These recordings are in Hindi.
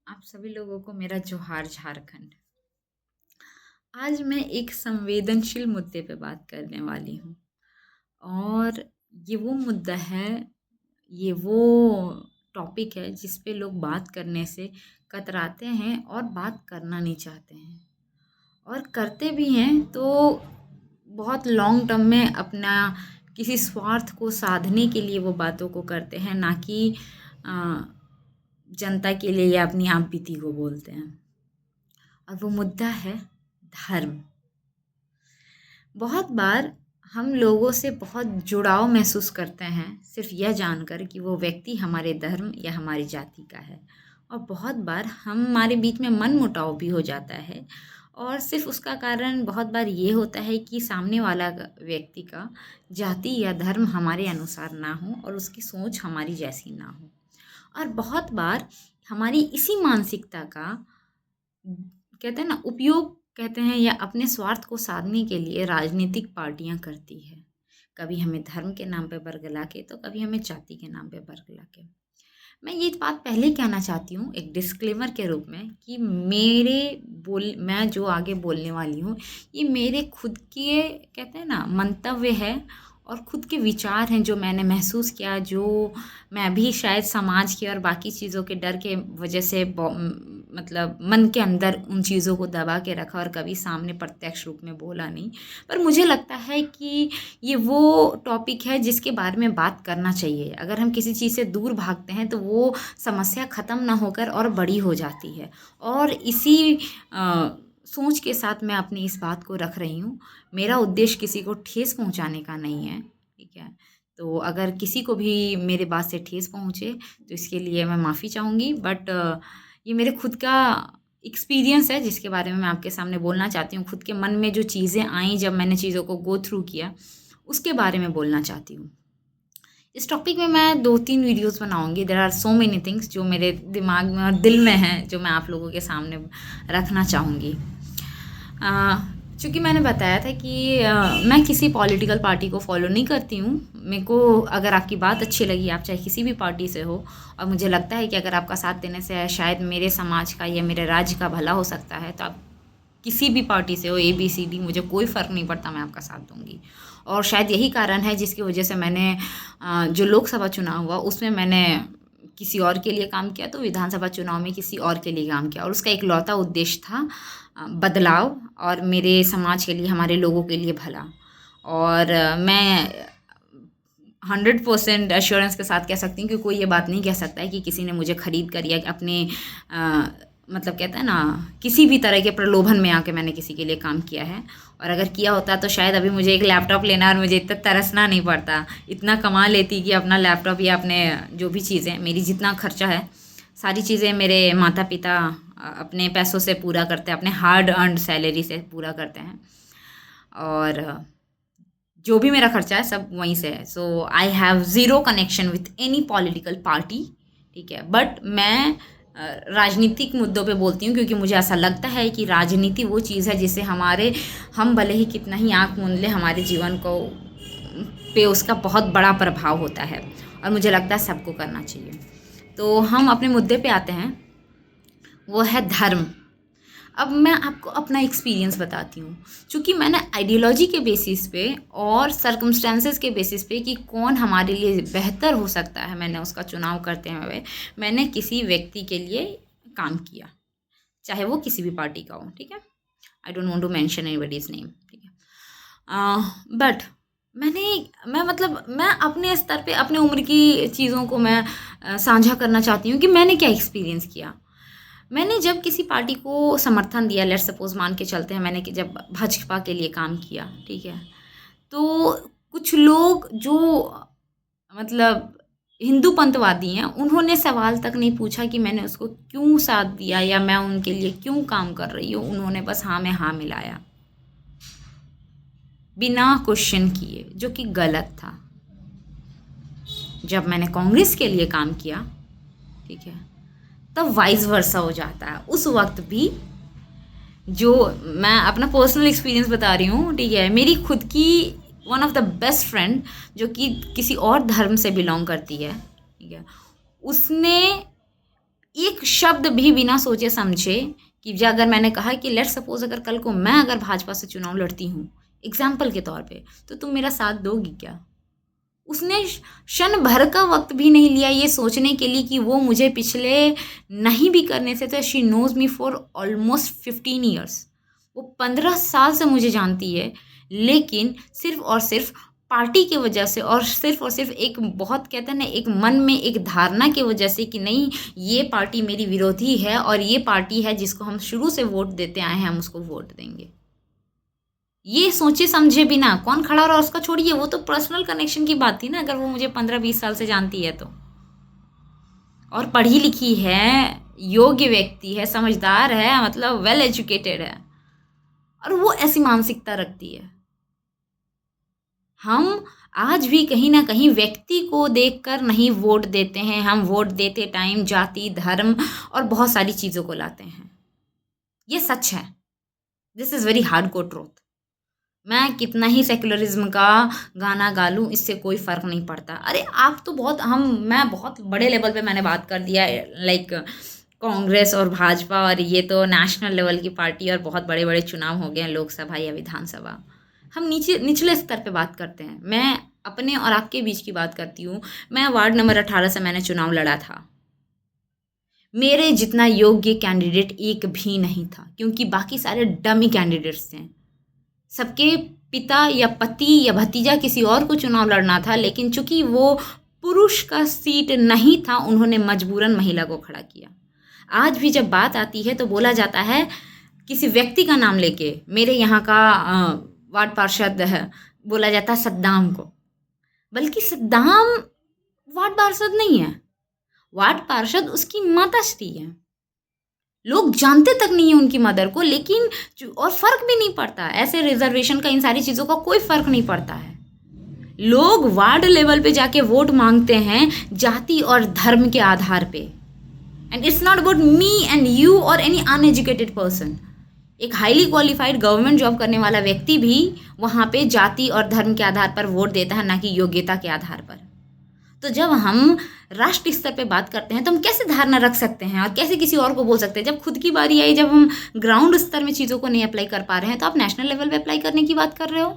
आप सभी लोगों को मेरा जोहार झारखंड। आज मैं एक संवेदनशील मुद्दे पे बात करने वाली हूँ और ये वो मुद्दा है, ये वो टॉपिक है जिस पे लोग बात करने से कतराते हैं और बात करना नहीं चाहते हैं और करते भी हैं तो बहुत लॉन्ग टर्म में अपना किसी स्वार्थ को साधने के लिए वो बातों को करते हैं, ना कि अ, जनता के लिए या अपनी आप बीती को बोलते हैं। और वो मुद्दा है धर्म। बहुत बार हम लोगों से बहुत जुड़ाव महसूस करते हैं सिर्फ यह जानकर कि वो व्यक्ति हमारे धर्म या हमारी जाति का है, और बहुत बार हमारे बीच में मनमुटाव भी हो जाता है, और सिर्फ उसका कारण बहुत बार ये होता है कि सामने वाला व्यक्ति का जाति या धर्म हमारे अनुसार ना हो और उसकी सोच हमारी जैसी ना हो। और बहुत बार हमारी इसी मानसिकता का कहते हैं ना उपयोग, कहते हैं, या अपने स्वार्थ को साधने के लिए राजनीतिक पार्टियां करती है। कभी हमें धर्म के नाम पे बरगला के, तो कभी हमें जाति के नाम पे बरगला के। मैं ये बात पहले कहना चाहती हूँ एक डिस्क्लेमर के रूप में कि मैं जो आगे बोलने वाली हूँ, ये मेरे खुद के, कहते हैं ना, मंतव्य है और खुद के विचार हैं जो मैंने महसूस किया, जो मैं अभी शायद समाज के और बाकी चीज़ों के डर के वजह से मतलब मन के अंदर उन चीज़ों को दबा के रखा और कभी सामने प्रत्यक्ष रूप में बोला नहीं। पर मुझे लगता है कि ये वो टॉपिक है जिसके बारे में बात करना चाहिए। अगर हम किसी चीज़ से दूर भागते हैं तो वो समस्या ख़त्म ना होकर और बड़ी हो जाती है, और इसी सोच के साथ मैं अपनी इस बात को रख रही हूँ। मेरा उद्देश्य किसी को ठेस पहुँचाने का नहीं है, ठीक है? तो अगर किसी को भी मेरे बात से ठेस पहुँचे तो इसके लिए मैं माफ़ी चाहूँगी, बट ये मेरे खुद का एक्सपीरियंस है जिसके बारे में मैं आपके सामने बोलना चाहती हूँ। खुद के मन में जो चीज़ें आईं जब मैंने चीज़ों को गो थ्रू किया, उसके बारे में बोलना चाहती हूँ। इस टॉपिक में मैं 2-3 वीडियोज़ बनाऊँगी। There are so many things जो मेरे दिमाग में और दिल में हैं, जो मैं आप लोगों के सामने रखना चाहूँगी। चूँकि मैंने बताया था कि मैं किसी पॉलिटिकल पार्टी को फॉलो नहीं करती हूँ। मेरे को अगर आपकी बात अच्छी लगी, आप चाहे किसी भी पार्टी से हो, और मुझे लगता है कि अगर आपका साथ देने से शायद मेरे समाज का या मेरे राज्य का भला हो सकता है, तो आप किसी भी पार्टी से हो, ABCD, मुझे कोई फ़र्क नहीं पड़ता, मैं आपका साथ दूँगी। और शायद यही कारण है जिसकी वजह से मैंने जो लोकसभा चुनाव हुआ उसमें मैंने किसी और के लिए काम किया, तो विधानसभा चुनाव में किसी और के लिए काम किया, और उसका इकलौता उद्देश्य था बदलाव और मेरे समाज के लिए, हमारे लोगों के लिए भला। और मैं 100% एश्योरेंस के साथ कह सकती हूँ कि कोई ये बात नहीं कह सकता है कि किसी ने मुझे खरीद कर या अपने मतलब, कहते हैं ना, किसी भी तरह के प्रलोभन में आके मैंने किसी के लिए काम किया है। और अगर किया होता तो शायद अभी मुझे एक लैपटॉप लेना और मुझे इतना तरसना नहीं पड़ता, इतना कमा लेती कि अपना लैपटॉप या अपने जो भी चीज़ें, मेरी जितना खर्चा है सारी चीज़ें मेरे माता पिता अपने पैसों से पूरा करते हैं, अपने हार्ड अर्नड सैलरी से पूरा करते हैं, और जो भी मेरा खर्चा है सब वहीं से है। So I have zero connection with any political party, ठीक है? बट मैं राजनीतिक मुद्दों पे बोलती हूँ क्योंकि मुझे ऐसा लगता है कि राजनीति वो चीज़ है जिससे हम भले ही कितना ही आँख मूंद लें, हमारे जीवन को पे उसका बहुत बड़ा प्रभाव होता है, और मुझे लगता है सबको करना चाहिए। तो हम अपने मुद्दे पे आते हैं, वो है धर्म। अब मैं आपको अपना एक्सपीरियंस बताती हूँ। चूँकि मैंने आइडियोलॉजी के बेसिस पे और सर्कमस्टेंसेस के बेसिस पे कि कौन हमारे लिए बेहतर हो सकता है, मैंने उसका चुनाव करते हुए मैंने किसी व्यक्ति के लिए काम किया, चाहे वो किसी भी पार्टी का हो, ठीक है? I don't want to mention anybody's name, ठीक है? बट मैं अपने स्तर पे अपने उम्र की चीज़ों को मैं साझा करना चाहती हूँ कि मैंने क्या एक्सपीरियंस किया। मैंने जब किसी पार्टी को समर्थन दिया, लेट्स सपोज मान के चलते हैं, मैंने जब भाजपा के लिए काम किया, ठीक है? तो कुछ लोग जो मतलब हिंदू पंथवादी हैं, उन्होंने सवाल तक नहीं पूछा कि मैंने उसको क्यों साथ दिया या मैं उनके लिए क्यों काम कर रही हूँ। उन्होंने बस हाँ में हाँ मिलाया, बिना क्वेश्चन किए, जो कि गलत था। जब मैंने कांग्रेस के लिए काम किया, ठीक है, तब वाइस वर्सा हो जाता है। उस वक्त भी, जो मैं अपना पर्सनल एक्सपीरियंस बता रही हूँ, ठीक है, मेरी खुद की one of the best friend जो कि किसी और धर्म से बिलोंग करती है, ठीक है, उसने एक शब्द भी बिना सोचे समझे कि अगर मैंने कहा कि लेट्स सपोज अगर कल को मैं अगर भाजपा से चुनाव लड़ती हूँ एग्जाम्पल के तौर पे, तो तुम मेरा साथ दोगी क्या? उसने क्षण भर का वक्त भी नहीं लिया ये सोचने के लिए कि वो मुझे पिछले नहीं भी करने से, तो she knows me for almost 15 years. वो 15 साल से मुझे जानती है, लेकिन सिर्फ और सिर्फ पार्टी की वजह से और सिर्फ एक बहुत कहते हैं ना एक मन में एक धारणा की वजह से कि नहीं ये पार्टी मेरी विरोधी है और ये पार्टी है जिसको हम शुरू से वोट देते आए हैं, हम उसको वोट देंगे। ये सोचे समझे बिना कौन खड़ा रहा उसका छोड़िए, वो तो पर्सनल कनेक्शन की बात थी ना, अगर वो मुझे 15-20 साल से जानती है तो, और पढ़ी लिखी है, योग्य व्यक्ति है, समझदार है, मतलब वेल एजुकेटेड है, और वो ऐसी मानसिकता रखती है। हम आज भी कहीं ना कहीं व्यक्ति को देखकर नहीं वोट देते हैं, हम वोट देते टाइम जाति धर्म और बहुत सारी चीज़ों को लाते हैं। ये सच है, this is very hard core truth. मैं कितना ही सेकुलरिज्म का गाना गा लूँ, इससे कोई फ़र्क नहीं पड़ता। अरे आप तो बहुत मैं बहुत बड़े लेवल पे मैंने बात कर दिया, लाइक कांग्रेस और भाजपा, और ये तो नेशनल लेवल की पार्टी और बहुत बड़े बड़े चुनाव हो गए हैं, लोकसभा या विधानसभा। हम निचले स्तर पे बात करते हैं। मैं अपने और आपके बीच की बात करती हूँ। मैं वार्ड नंबर 18 से मैंने चुनाव लड़ा था। मेरे जितना योग्य कैंडिडेट एक भी नहीं था, क्योंकि बाकी सारे डमी कैंडिडेट्स थे। सबके पिता या पति या भतीजा किसी और को चुनाव लड़ना था, लेकिन चूंकि वो पुरुष का सीट नहीं था, उन्होंने मजबूरन महिला को खड़ा किया। आज भी जब बात आती है तो बोला जाता है किसी व्यक्ति का नाम लेके, मेरे यहाँ का वार्ड पार्षद है, बोला जाता है सद्दाम को, बल्कि सद्दाम वार्ड पार्षद नहीं है, वार्ड पार्षद उसकी माताश्री है। लोग जानते तक नहीं है उनकी मदर को, लेकिन और फर्क भी नहीं पड़ता, ऐसे रिजर्वेशन का इन सारी चीज़ों का कोई फर्क नहीं पड़ता है। लोग वार्ड लेवल पे जाके वोट मांगते हैं जाति और धर्म के आधार पे, and it's not about me and you और एनी अनएजुकेटेड पर्सन। एक हाईली क्वालिफाइड गवर्नमेंट जॉब करने वाला व्यक्ति भी वहाँ पे जाति और धर्म के आधार पर वोट देता है, ना कि योग्यता के आधार पर। तो जब हम राष्ट्रीय स्तर पे बात करते हैं तो हम कैसे धारणा रख सकते हैं और कैसे किसी और को बोल सकते हैं? जब खुद की बारी आई, जब हम ग्राउंड स्तर में चीज़ों को नहीं अप्लाई कर पा रहे हैं, तो आप नेशनल लेवल पे अप्लाई करने की बात कर रहे हो।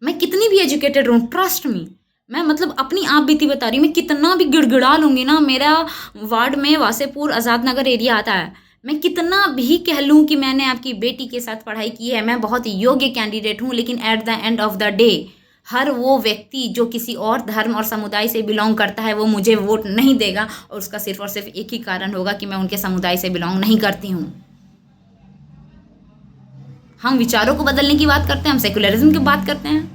मैं कितनी भी एजुकेटेड हूँ, ट्रस्ट मी, मैं मतलब अपनी आप बीती बता रही हूँ, मैं कितना भी गिड़गिड़ा लूँगी ना, मेरा वार्ड में वासेपुर आज़ाद नगर एरिया आता है, मैं कितना भी कह लूँ कि मैंने आपकी बेटी के साथ पढ़ाई की है, मैं बहुत योग्य कैंडिडेट हूँ, लेकिन at the end of the day हर वो व्यक्ति जो किसी और धर्म और समुदाय से बिलोंग करता है वो मुझे वोट नहीं देगा, और उसका सिर्फ और सिर्फ एक ही कारण होगा कि मैं उनके समुदाय से बिलोंग नहीं करती हूँ। हम विचारों को बदलने की बात करते हैं, हम सेकुलरिज्म की बात करते हैं,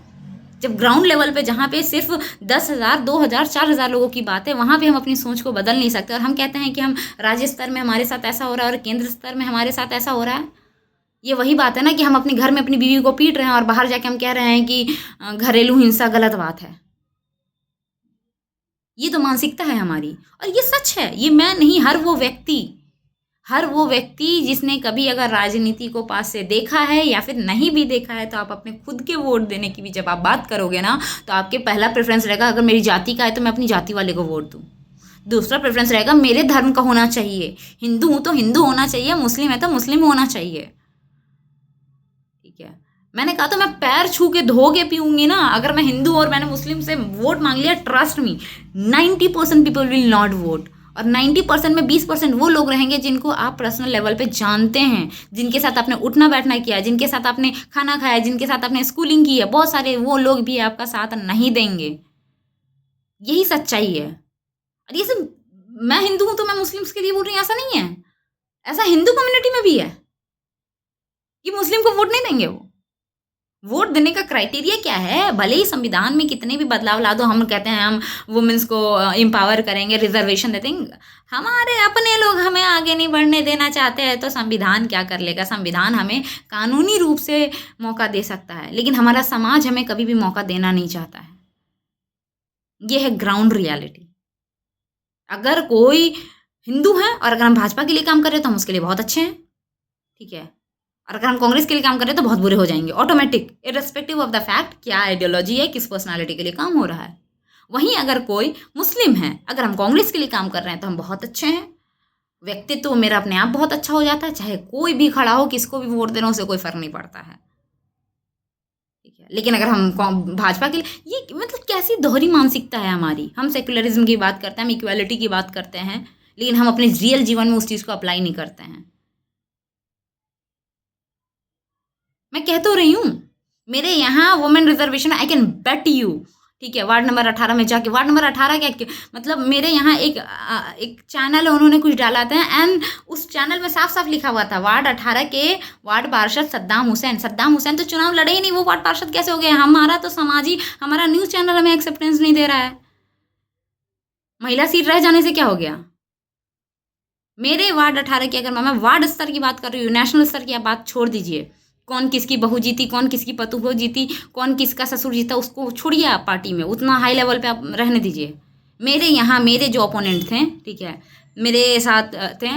जब ग्राउंड लेवल पे जहाँ पे सिर्फ 10,000 2,000 4,000 लोगों की बात है, वहाँ पे हम अपनी सोच को बदल नहीं सकते, और हम कहते हैं कि हम राज्य स्तर में हमारे साथ ऐसा हो रहा है और केंद्र स्तर में हमारे साथ ऐसा हो रहा है। ये वही बात है ना कि हम अपने घर में अपनी बीवी को पीट रहे हैं और बाहर जाके हम कह रहे हैं कि घरेलू हिंसा गलत बात है। ये तो मानसिकता है हमारी, और ये सच है, ये मैं नहीं, हर वो व्यक्ति जिसने कभी अगर राजनीति को पास से देखा है या फिर नहीं भी देखा है, तो आप अपने खुद के वोट देने की भी जब आप बात करोगे ना, तो आपके पहला प्रेफरेंस रहेगा अगर मेरी जाति का है तो मैं अपनी जाति वाले को वोट दूँ। दूसरा प्रेफरेंस रहेगा मेरे धर्म का होना चाहिए, हिंदू हूँ तो हिंदू होना चाहिए, मुस्लिम है तो मुस्लिम होना चाहिए। ठीक है, मैंने कहा तो मैं पैर छू के धो के पीऊंगी ना, अगर मैं हिंदू और मैंने मुस्लिम से वोट मांग लिया, trust me 90% people will not vote, और 90% में 20% वो लोग रहेंगे जिनको आप पर्सनल लेवल पे जानते हैं, जिनके साथ आपने उठना बैठना किया, जिनके साथ आपने खाना खाया, जिनके साथ आपने स्कूलिंग की है, बहुत सारे वो लोग भी आपका साथ नहीं देंगे। यही सच्चाई है। और ये सब मैं हिंदू हूं तो मैं मुस्लिम्स के लिए बोल रही हूँ, ऐसा नहीं है, ऐसा हिंदू कम्युनिटी में भी है कि मुस्लिम को वोट नहीं देंगे। वो वोट देने का क्राइटेरिया क्या है? भले ही संविधान में कितने भी बदलाव ला दो, हम कहते हैं हम वुमेन्स को एम्पावर करेंगे, रिजर्वेशन दे देंगे, हमारे अपने लोग हमें आगे नहीं बढ़ने देना चाहते हैं तो संविधान क्या कर लेगा? संविधान हमें कानूनी रूप से मौका दे सकता है, लेकिन हमारा समाज हमें कभी भी मौका देना नहीं चाहता है। ये है ग्राउंड रियलिटी। अगर कोई हिंदू है और अगर हम भाजपा के लिए काम कर रहे हैं तो हम उसके लिए बहुत अच्छे हैं, ठीक है, और अगर हम कांग्रेस के लिए काम कर रहे हैं तो बहुत बुरे हो जाएंगे automatic, irrespective of the fact क्या आइडियोलॉजी है, किस पर्सनालिटी के लिए काम हो रहा है। वहीं अगर कोई मुस्लिम है, अगर हम कांग्रेस के लिए काम कर रहे हैं तो हम बहुत अच्छे हैं, व्यक्तित्व मेरा अपने आप बहुत अच्छा हो जाता है, चाहे कोई भी खड़ा हो, किसको भी वोट देना, उससे कोई फ़र्क नहीं पड़ता है। ठीक है, लेकिन अगर हम भाजपा के लिए, ये मतलब कैसी दोहरी मानसिकता है हमारी। हम सेक्युलरिज्म की बात करते हैं, हम इक्वालिटी की बात करते हैं, लेकिन हम अपने रियल जीवन में उस चीज़ को अप्लाई नहीं करते हैं। मैं कह तो रही हूँ, मेरे यहाँ women reservation, I can bet you. ठीक है, वार्ड नंबर 18 में जाके, वार्ड नंबर 18 क्या, मतलब मेरे यहाँ एक चैनल है, उन्होंने कुछ डाला था, एंड उस चैनल में साफ साफ लिखा हुआ था, वार्ड 18 के वार्ड पार्षद सद्दाम हुसैन। सद्दाम हुसैन तो चुनाव लड़े ही नहीं, वो वार्ड पार्षद कैसे हो गए? हमारा तो समाजी, हमारा न्यूज़ चैनल हमें एक्सेप्टेंस नहीं दे रहा है। महिला सीट रह जाने से क्या हो गया? मेरे वार्ड 18 की, अगर मैं वार्ड स्तर की बात कर रही हूँ, नेशनल स्तर की आप बात छोड़ दीजिए, कौन किसकी बहू जीती, कौन किसकी पतोह जीती, कौन किसका ससुर जीता, उसको छोड़िए आप पार्टी में, उतना हाई लेवल पे आप रहने दीजिए। मेरे यहाँ मेरे जो ओपोनेंट थे, ठीक है, मेरे साथ थे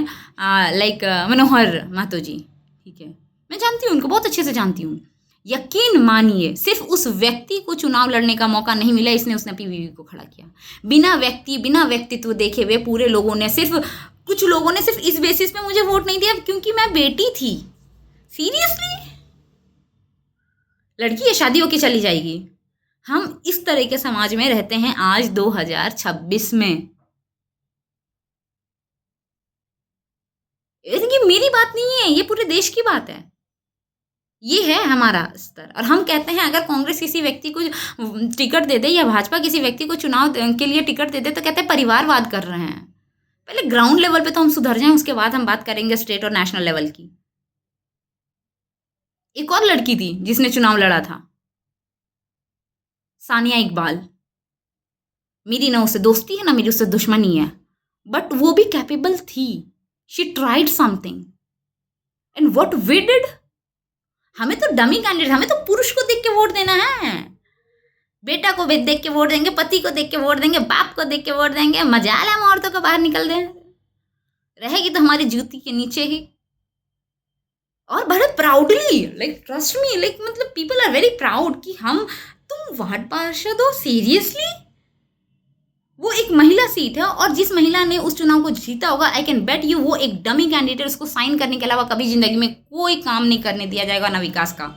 लाइक मनोहर महतो जी। ठीक है, मैं जानती हूँ उनको, बहुत अच्छे से जानती हूँ। यकीन मानिए, सिर्फ उस व्यक्ति को चुनाव लड़ने का मौका नहीं मिला, इसने उसने अपनी बीवी को खड़ा किया। बिना व्यक्तित्व देखे हुए पूरे लोगों ने, सिर्फ कुछ लोगों ने सिर्फ इस बेसिस पे मुझे वोट नहीं दिया क्योंकि मैं बेटी थी। सीरियसली? लड़की है, शादी होके चली जाएगी। हम इस तरह के समाज में रहते हैं आज 2026 में। ये मेरी बात नहीं है, ये पूरे देश की बात है। ये है हमारा स्तर। और हम कहते हैं, अगर कांग्रेस किसी व्यक्ति को टिकट दे दे या भाजपा किसी व्यक्ति को चुनाव के लिए टिकट दे दे, तो कहते हैं परिवारवाद कर रहे हैं। पहले ग्राउंड लेवल पे तो हम सुधर जाएं, उसके बाद हम बात करेंगे स्टेट और नेशनल लेवल की। एक और लड़की थी जिसने चुनाव लड़ा था, सानिया इकबाल। मेरी ना उससे दोस्ती है, ना मेरी उससे दुश्मनी है, बट वो भी कैपेबल थी। She tried something and what we did. हमें तो डमी कैंडिडेट, हमें तो पुरुष को देख के वोट देना है। बेटा को देख के वोट देंगे, पति को देख के वोट देंगे, बाप को देख के वोट देंगे। मजाल है हम औरतों को बाहर निकल दें, रहेगी तो हमारी जूती के नीचे ही। और बड़े proudly, like trust me, like मतलब पीपल आर वेरी प्राउड कि हम, तुम वार्ड पार्षद हो, सीरियसली। वो एक महिला सीट है, और जिस महिला ने उस चुनाव को जीता होगा, आई कैन बेट यू, वो एक डमी कैंडिडेट, उसको साइन करने के अलावा कभी जिंदगी में कोई काम नहीं करने दिया जाएगा, ना विकास का।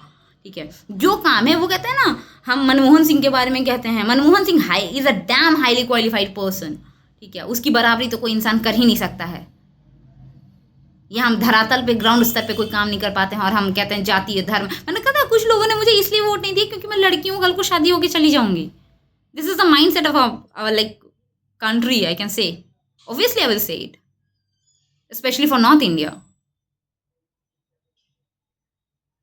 ठीक है, जो काम है वो कहते हैं ना, हम मनमोहन सिंह के बारे में कहते हैं, Manmohan Singh high is a dam highly qualified person. ठीक है, उसकी बराबरी तो कोई इंसान कर ही नहीं सकता है। या हम धरातल पे, ग्राउंड स्तर पे कोई काम नहीं कर पाते हैं, और हम कहते हैं जातीय धर्म। मैंने कहा था, कुछ लोगों ने मुझे इसलिए वोट नहीं दिया क्योंकि मैं लड़की हूँ, कल को शादी होकर चली जाऊंगी। This is the mind set of like country, I can say. Obviously, I will say it. Especially for North India.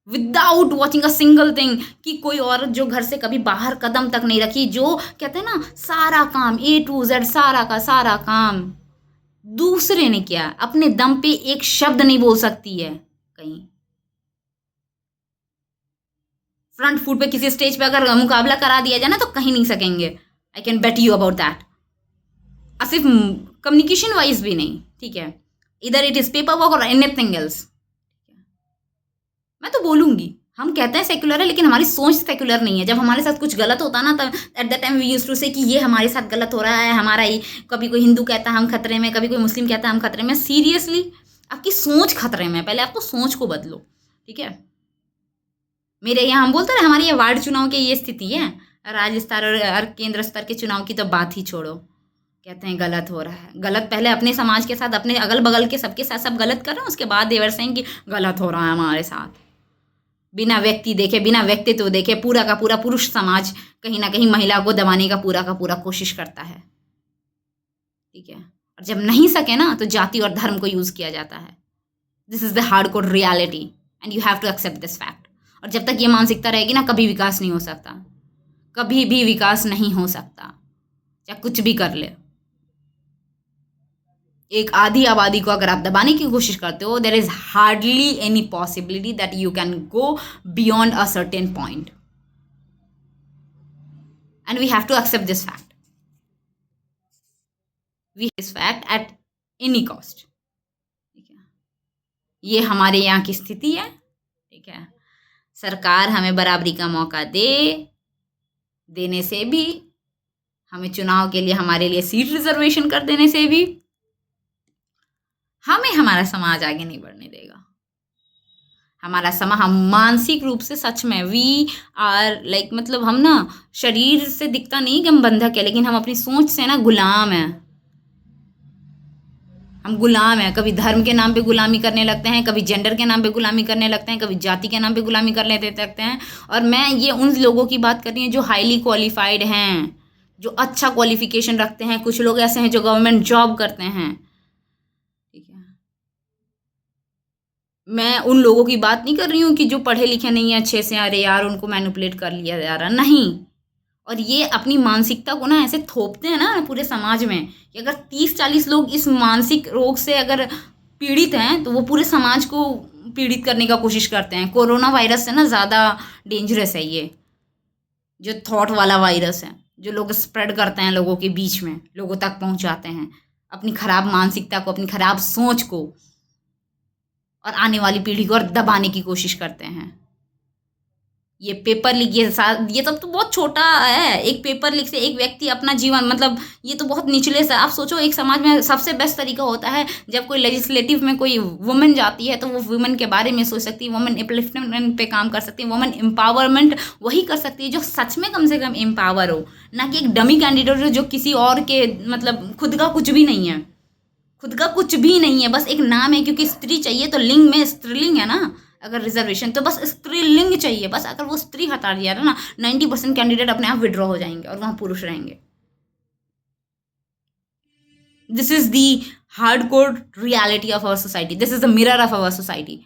Without watching a single thing, कि कोई औरत जो घर से कभी बाहर कदम तक नहीं रखी, जो कहते हैं ना, सारा काम A to Z, सारा का सारा काम दूसरे ने किया, अपने दम पे एक शब्द नहीं बोल सकती है कहीं। फ्रंट फुट पे किसी स्टेज पे अगर मुकाबला करा दिया जाए ना, तो कहीं नहीं सकेंगे। I can bet you about that. सिर्फ कम्युनिकेशन वाइज भी नहीं, ठीक है, इधर इट इज पेपर वर्क और एनीथिंग एल्स। मैं तो बोलूंगी, हम कहते हैं सेक्युलर है, लेकिन हमारी सोच सेक्युलर नहीं है। जब हमारे साथ कुछ गलत होता ना, तब at the time we used to say कि ये हमारे साथ गलत हो रहा है, हमारा ही। कभी कोई हिंदू कहता है हम खतरे में, कभी कोई मुस्लिम कहता है हम खतरे में। सीरियसली, आपकी सोच खतरे में। पहले आप तो सोच को बदलो, ठीक है। मेरे यहाँ हम बोलते हैं, हमारी ये वार्ड चुनाव की ये स्थिति है, राज्य स्तर और केंद्र स्तर के चुनाव की तो बात ही छोड़ो। कहते हैं गलत हो रहा है, गलत पहले अपने समाज के साथ, अपने अगल बगल के सबके साथ सब गलत कर रहे हैं, उसके बाद देवर सिंह की गलत हो रहा है हमारे साथ। बिना व्यक्ति देखे, बिना व्यक्तित्व देखे, पूरा का पूरा पुरुष समाज कहीं ना कहीं महिला को दबाने का पूरा कोशिश करता है, ठीक है। और जब नहीं सके ना, तो जाति और धर्म को यूज किया जाता है। This is the hard core reality and you have to accept this fact. और जब तक ये मानसिकता रहेगी ना, कभी विकास नहीं हो सकता, कभी भी विकास नहीं हो सकता, चाहे कुछ भी कर ले। एक आधी आबादी को अगर आप दबाने की कोशिश करते हो, there is hardly any possibility that you can go beyond a certain point, and we have to accept this fact, we this fact at any cost, ठीक है। ये हमारे यहाँ की स्थिति है, ठीक है। सरकार हमें बराबरी का मौका देने से भी, हमें चुनाव के लिए हमारे लिए सीट रिजर्वेशन कर देने से भी, हम कोई हमारा समाज आगे नहीं बढ़ने देगा। हमारा हम मानसिक रूप से सच में वी आर लाइक मतलब हम ना शरीर से दिखता नहीं कि हम बंधक है, लेकिन हम अपनी सोच से ना गुलाम हैं। हम गुलाम हैं, कभी धर्म के नाम पे गुलामी करने लगते हैं, कभी जेंडर के नाम पे गुलामी करने लगते हैं, कभी जाति के नाम पे गुलामी कर लेते लगते हैं। और मैं ये उन लोगों की बात कर रही हूँ जो हाईली क्वालिफाइड हैं, जो अच्छा क्वालिफिकेशन रखते हैं। कुछ लोग ऐसे हैं जो गवर्नमेंट जॉब करते हैं, ठीक है। मैं उन लोगों की बात नहीं कर रही हूँ कि जो पढ़े लिखे नहीं है अच्छे से, अरे यार उनको मैनिपुलेट कर लिया जा रहा, नहीं। और ये अपनी मानसिकता को ना ऐसे थोपते हैं ना पूरे समाज में कि अगर 30-40 लोग इस मानसिक रोग से अगर पीड़ित हैं तो वो पूरे समाज को पीड़ित करने का कोशिश करते हैं। कोरोना वायरस से ना ज़्यादा डेंजरस है ये जो थॉट वाला वायरस है, जो लोग स्प्रेड करते हैं लोगों के बीच में, लोगों तक पहुंचाते हैं अपनी खराब मानसिकता को, अपनी खराब सोच को, और आने वाली पीढ़ी को और दबाने की कोशिश करते हैं। ये पेपर लीक, ये सब तो बहुत छोटा है। एक पेपर लीक से एक व्यक्ति अपना जीवन, मतलब ये तो बहुत निचले से। आप सोचो एक समाज में सबसे बेस्ट तरीका होता है जब कोई लेजिस्लेटिव में कोई वुमेन जाती है तो वो वुमेन के बारे में सोच सकती है, वुमेन अपलिफ्टमेंट पे काम कर सकती है, वुमेन एम्पावरमेंट वही कर सकती है जो सच में कम से कम एम्पावर हो, ना कि एक डमी कैंडिडेट हो जो किसी और के मतलब खुद का कुछ भी नहीं है। खुद का कुछ भी नहीं है, बस एक नाम है, क्योंकि स्त्री चाहिए तो लिंग में स्त्रीलिंग है ना। अगर रिजर्वेशन तो बस स्त्रीलिंग चाहिए, बस अगर वो स्त्री हटा दिया ना 90% कैंडिडेट अपने आप विड्रॉ हो जाएंगे और वहां पुरुष रहेंगे। This is the hard core reality of our society, this is the mirror of our society.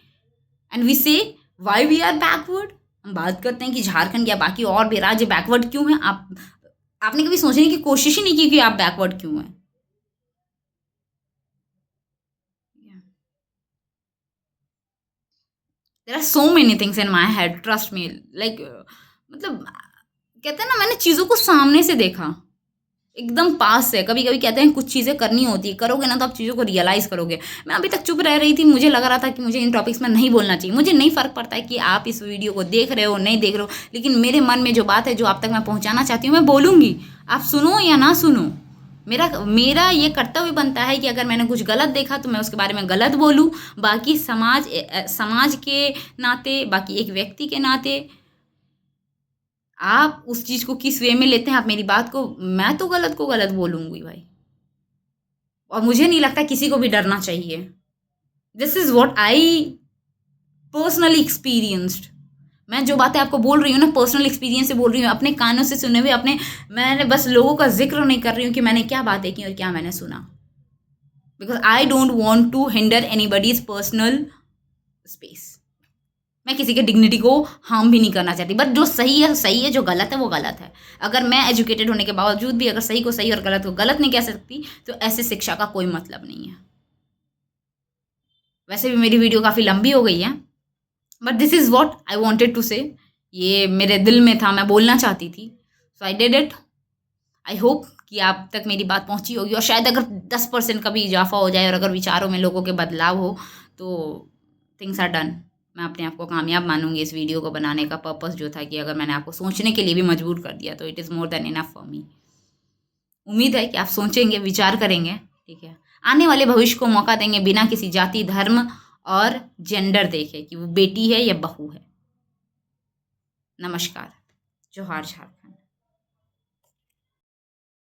And we say why we are backward. हम बात करते हैं कि झारखंड या बाकी और भी राज्य बैकवर्ड क्यों है। आपने कभी सोचने की कोशिश ही नहीं की कि आप बैकवर्ड क्यों हैं। There are so many things in my head, trust me. Like मतलब कहते हैं ना, मैंने चीज़ों को सामने से देखा, एकदम पास से। कभी कभी कहते हैं कुछ चीज़ें करनी होती है, करोगे ना तो आप चीज़ों को रियलाइज़ करोगे। मैं अभी तक चुप रह रही थी, मुझे लग रहा था कि मुझे इन टॉपिक्स में नहीं बोलना चाहिए। मुझे नहीं फ़र्क पड़ता है कि आप इस वीडियो को देख रहे हो नहीं देख रहे हो, लेकिन मेरे मन में जो बात है, जो आप तक मैं पहुँचाना चाहती हूँ, मैं बोलूँगी। आप सुनो या ना सुनो, मेरा मेरा ये कर्तव्य बनता है कि अगर मैंने कुछ गलत देखा तो मैं उसके बारे में गलत बोलूँ। बाकी समाज के नाते, बाकी एक व्यक्ति के नाते, आप उस चीज़ को किस वे में लेते हैं, आप मेरी बात को, मैं तो गलत को गलत बोलूँगी भाई। और मुझे नहीं लगता किसी को भी डरना चाहिए। This is what I personally experienced. मैं जो बातें आपको बोल रही हूँ ना, पर्सनल एक्सपीरियंस से बोल रही हूँ, अपने कानों से सुने हुए, मैंने बस लोगों का जिक्र नहीं कर रही हूँ कि मैंने क्या बातें की और क्या मैंने सुना। Because I don't want to hinder anybody's personal space. मैं किसी के डिग्निटी को हार्म भी नहीं करना चाहती, बट जो सही है सही है, जो गलत है वो गलत है। अगर मैं एजुकेटेड होने के बावजूद भी अगर सही को सही और गलत को गलत नहीं कह सकती तो ऐसे शिक्षा का कोई मतलब नहीं है। वैसे भी मेरी वीडियो काफ़ी लंबी हो गई है, but this is what I wanted to say. ये मेरे दिल में था, मैं बोलना चाहती थी, so I did it. I hope कि आप तक मेरी बात पहुंची होगी, और शायद अगर 10% का भी इजाफा हो जाए और अगर विचारों में लोगों के बदलाव हो तो थिंग्स आर डन। मैं अपने आप को कामयाब मानूंगी। इस वीडियो को बनाने का पर्पस जो था कि अगर मैंने आपको सोचने के लिए भी मजबूर कर दिया तो it is more than enough for me. उम्मीद है कि आप सोचेंगे, विचार करेंगे, ठीक है। आने वाले भविष्य को मौका देंगे बिना किसी जाति, धर्म और जेंडर देखे कि वो बेटी है या बहू है। नमस्कार। जोहार झारखंड।